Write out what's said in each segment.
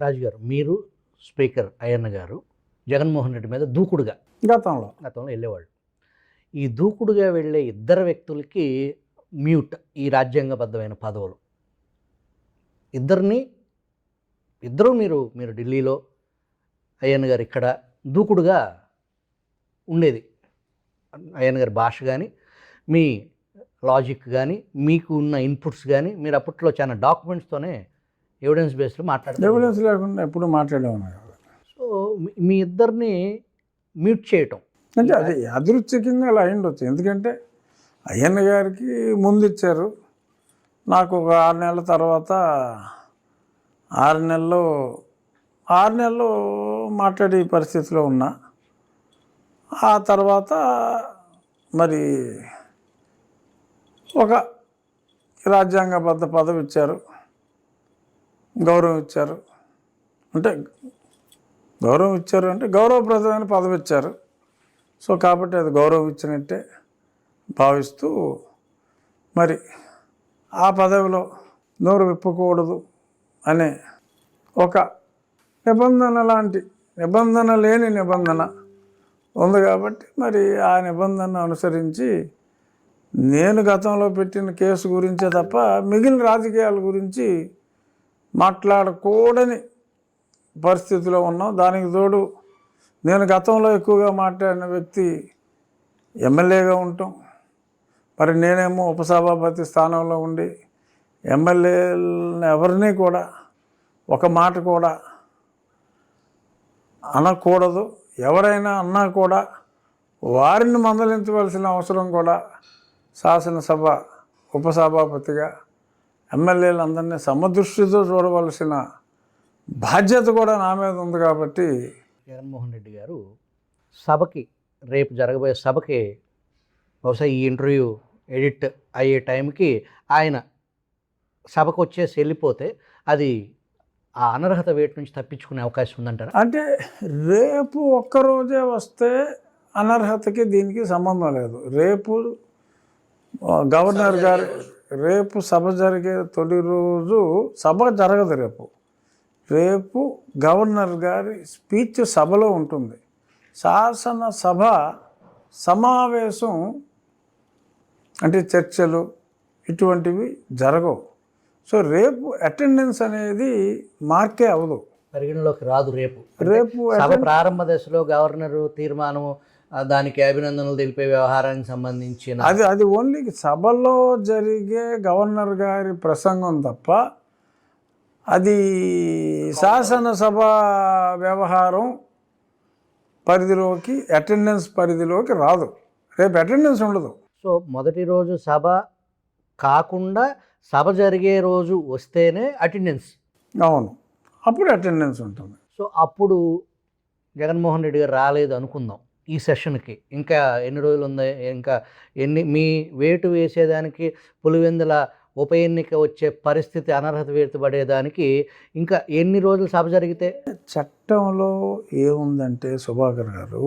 రాజుగారు, మీరు స్పీకర్ అయ్యన్న గారు జగన్మోహన్ రెడ్డి మీద దూకుడుగా గతంలో వెళ్ళేవాళ్ళు. ఈ దూకుడుగా వెళ్ళే ఇద్దరు వ్యక్తులకి మ్యూట్ ఈ రాజ్యాంగబద్ధమైన పదవులు. ఇద్దరు మీరు ఢిల్లీలో, అయ్యన్న గారు ఇక్కడ దూకుడుగా ఉండేది. అయ్యన్న గారి భాష కానీ, మీ లాజిక్ కానీ, మీకు ఉన్న ఇన్పుట్స్ కానీ, మీరు అప్పట్లో చాలా డాక్యుమెంట్స్తోనే ఎవిడెన్స్ బేస్లో ఎవిడెన్స్ లేకుండా ఎప్పుడు మాట్లాడేవాడు. సో మీ ఇద్దరిని మ్యూట్ చేయటం అంటే అది యాదృచ్ఛికంగా అలా అయిండొచ్చు. ఎందుకంటే అయ్యన్న గారికి ముందు ఇచ్చారు, నాకు ఒక 6 నెలల తర్వాత 6 నెలలు మాట్లాడే పరిస్థితిలో ఉన్నా. ఆ తర్వాత మరి ఒక రాజ్యాంగబద్ధ పదవి ఇచ్చారు, గౌరవం ఇచ్చారు. అంటే గౌరవప్రదమైన పదవి ఇచ్చారు. సో కాబట్టి అది గౌరవం ఇచ్చినట్టే భావిస్తూ మరి ఆ పదవిలో నోరు విప్పకూడదు అనే ఒక నిబంధన లేని నిబంధన ఉంది. కాబట్టి మరి ఆ నిబంధన అనుసరించి నేను గతంలో పెట్టిన కేసు గురించే తప్ప మిగిలిన రాజకీయాల గురించి మాట్లాడకూడని పరిస్థితిలో ఉన్నాం. దానికి తోడు నేను గతంలో ఎక్కువగా మాట్లాడిన వ్యక్తి ఎమ్మెల్యేగా ఉంటాం. మరి నేనేమో ఉపసభాపతి స్థానంలో ఉండి ఎమ్మెల్యేలను ఎవరిని కూడా ఒక మాట కూడా అనకూడదు. ఎవరైనా అన్నా కూడా వారిని మందలించవలసిన అవసరం కూడా శాసనసభ ఉపసభాపతిగా ఎమ్మెల్యేలందరినీ సమదృష్టితో చూడవలసిన బాధ్యత కూడా నా మీద ఉంది. కాబట్టి జగన్మోహన్ రెడ్డి గారు సభకి, రేపు జరగబోయే సభకి, బహుశా ఈ ఇంటర్వ్యూ ఎడిట్ అయ్యే టైంకి ఆయన సభకు వచ్చేసి వెళ్ళిపోతే అది ఆ అనర్హత వేటు నుంచి తప్పించుకునే అవకాశం ఉందంటారా? అంటే రేపు ఒక్కరోజే వస్తే అనర్హతకి దీనికి సంబంధం లేదు. రేపు గవర్నర్ గారు, రేపు సభ జరిగే తొలి రోజు సభ జరగదు. రేపు గవర్నర్ గారి స్పీచ్ సభలో ఉంటుంది. శాసనసభ సమావేశం అంటే చర్చలు ఇటువంటివి జరగవు. సో రేపు అటెండెన్స్ అనేది మార్కే అవ్వదు, పరిగణలోకి రాదు. రేపు సభ ప్రారంభ దశలో గవర్నరు తీర్మానం, దానికి అభినందనలు తెలిపే వ్యవహారానికి సంబంధించిన అది ఓన్లీ సభలో జరిగే గవర్నర్ గారి ప్రసంగం తప్ప అది శాసనసభ వ్యవహారం పరిధిలోకి, అటెండెన్స్ పరిధిలోకి రాదు. రేపు అటెండెన్స్ ఉండదు. సో మొదటి రోజు సభ కాకుండా సభ జరిగే రోజు వస్తేనే అటెండెన్స్. అవును, అప్పుడు అటెండెన్స్ ఉంటుంది. సో అప్పుడు జగన్మోహన్ రెడ్డి గారు రాలేదు అనుకుందాం ఈ సెషన్కి. ఇంకా ఎన్ని రోజులు ఉంది? ఇంకా మీ వేటు వేసేదానికి, పులివెందుల ఉప ఎన్నిక వచ్చే పరిస్థితి, అనర్హత వేటు పడేదానికి ఇంకా ఎన్ని రోజులు సభ జరిగితే? చట్టంలో ఏముందంటే సుభాకర్ గారు,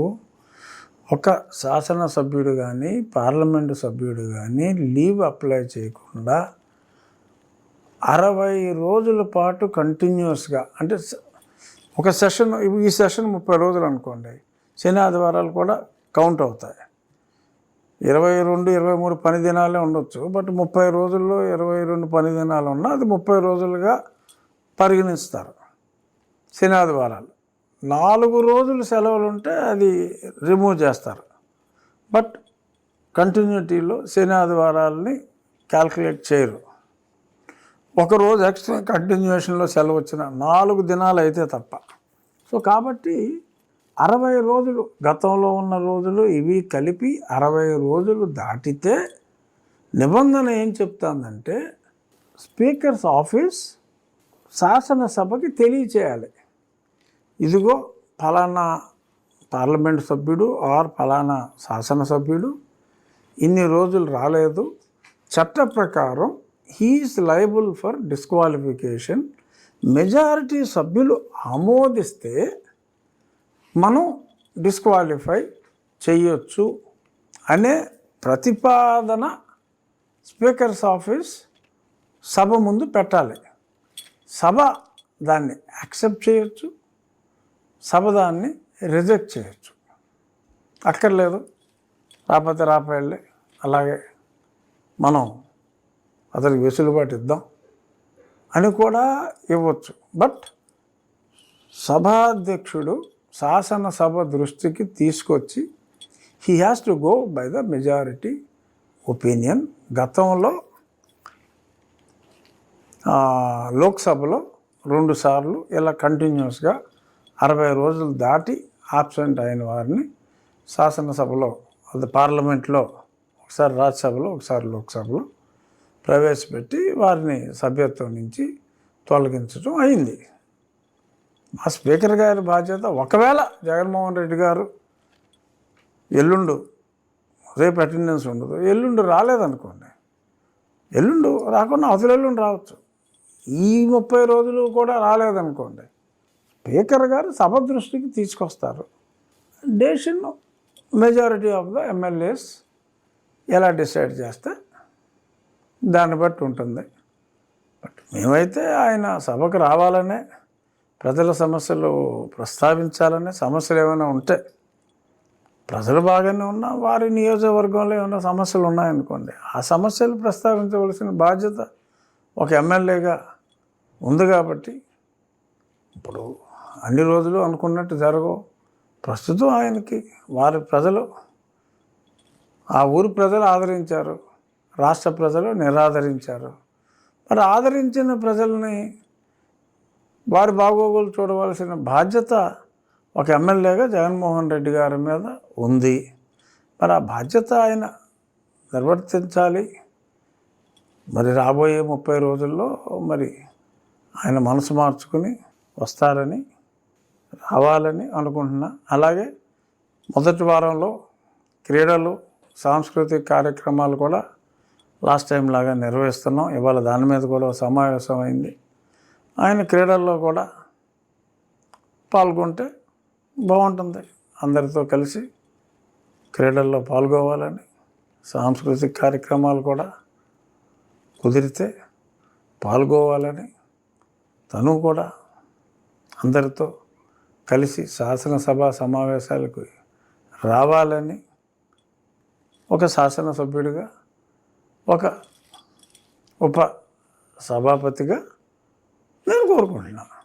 ఒక శాసనసభ్యుడు కానీ పార్లమెంటు సభ్యుడు కానీ లీవ్ అప్లై చేయకుండా 60 రోజుల పాటు కంటిన్యూస్గా, అంటే ఒక సెషన్, ఈ సెషన్ 30 రోజులు అనుకోండి, శని ఆదివారాలు కూడా కౌంట్ అవుతాయి. 22, 23 పని దినాలే ఉండొచ్చు. బట్ 30 రోజుల్లో 22 పని దినాలు ఉన్నా అది 30 రోజులుగా పరిగణిస్తారు. శని ఆదివారాలు 4 రోజులు సెలవులు ఉంటే అది రిమూవ్ చేస్తారు. బట్ కంటిన్యూటీలో శని ఆదివారాలని క్యాల్కులేట్ చేయరు. ఒకరోజు ఎక్స్ట్రా కంటిన్యూషన్లో సెలవు వచ్చిన 4 దినాలు అయితే తప్ప. సో కాబట్టి 60 రోజులు, గతంలో ఉన్న రోజులు ఇవి కలిపి 60 రోజులు దాటితే నిబంధన ఏం చెప్తుందంటే స్పీకర్స్ ఆఫీస్ శాసనసభకి తెలియచేయాలి, ఇదిగో ఫలానా పార్లమెంట్ సభ్యుడు ఆర్ ఫలానా శాసనసభ్యుడు ఇన్ని రోజులు రాలేదు, చట్ట ప్రకారం he is liable for disqualification, majority సభ్యులు ఆమోదిస్తే మనం డిస్క్వాలిఫై చేయొచ్చు అనే ప్రతిపాదన స్పీకర్స్ ఆఫీస్ సభ ముందు పెట్టాలి. సభ దాన్ని యాక్సెప్ట్ చేయొచ్చు, సభ దాన్ని రిజెక్ట్ చేయొచ్చు. అక్కర్లేదు రాకపోతే రాపాళ్ళే, అలాగే మనం అతనికి వెసులుబాటు ఇద్దాం అని కూడా ఇవ్వచ్చు. బట్ సభాధ్యక్షుడు శాసనసభ దృష్టికి తీసుకొచ్చి he has to go by the majority opinion. గతంలో లోక్సభలో 2 సార్లు ఇలా కంటిన్యూస్గా 60 రోజులు దాటి ఆబ్సెంట్ అయిన వారిని శాసనసభలో, అది పార్లమెంట్లో ఒకసారి, రాజ్యసభలో ఒకసారి, లోక్సభలో ప్రవేశపెట్టి వారిని సభ్యత్వం నుంచి తొలగించడం అయింది. మా స్పీకర్ గారి బాధ్యత, ఒకవేళ జగన్మోహన్ రెడ్డి గారు ఎల్లుండు, రేపు అటెండెన్స్ ఉండదు, ఎల్లుండి రాలేదనుకోండి, ఎల్లుండు రాకుండా అవతల ఎల్లుండి రావచ్చు, ఈ 30 రోజులు కూడా రాలేదనుకోండి, స్పీకర్ గారు సభ దృష్టికి తీసుకొస్తారు. Decision majority of the MLAs ఎలా డిసైడ్ చేస్తే దాన్ని బట్టి ఉంటుంది. బట్ మేమైతే ఆయన సభకు రావాలనే, ప్రజల సమస్యలు ప్రస్తావించాలనే, సమస్యలు ఏమైనా ఉంటే, ప్రజలు బాగానే ఉన్నా వారి నియోజకవర్గంలో ఏమైనా సమస్యలు ఉన్నాయనుకోండి, ఆ సమస్యలు ప్రస్తావించవలసిన బాధ్యత ఒక ఎమ్మెల్యేగా ఉంది. కాబట్టి ఇప్పుడు అన్ని రోజులు అనుకున్నట్టు జరగవు. ప్రస్తుతం ఆయనకి వారి ప్రజలు, ఆ ఊరు ప్రజలు ఆదరించారు, రాష్ట్ర ప్రజలు నిరాదరించారు. మరి ఆదరించిన ప్రజల్ని వారి బాగోగులు చూడవలసిన బాధ్యత ఒక ఎమ్మెల్యేగా జగన్మోహన్ రెడ్డి గారి మీద ఉంది. మరి ఆ బాధ్యత ఆయన నిర్వర్తించాలి. మరి రాబోయే 30 రోజుల్లో మరి ఆయన మనసు మార్చుకుని వస్తారని, రావాలని అనుకుంటున్నా. అలాగే మొదటి వారంలో క్రీడలు, సాంస్కృతిక కార్యక్రమాలు కూడా లాస్ట్ టైం లాగా నిర్వహిస్తున్నాం. ఇవాళ దాని మీద కూడా సమావేశం అయింది. ఆయన క్రీడల్లో కూడా పాల్గొంటే బాగుంటుంది. అందరితో కలిసి క్రీడల్లో పాల్గొవాలని, సాంస్కృతిక కార్యక్రమాలు కూడా కుదిరితే పాల్గొవాలని, తను కూడా అందరితో కలిసి శాసనసభ సమావేశాలకు రావాలని ఒక శాసనసభ్యుడిగా, ఒక ఉప సభాపతిగా నేను కోరుకుంటున్నాను.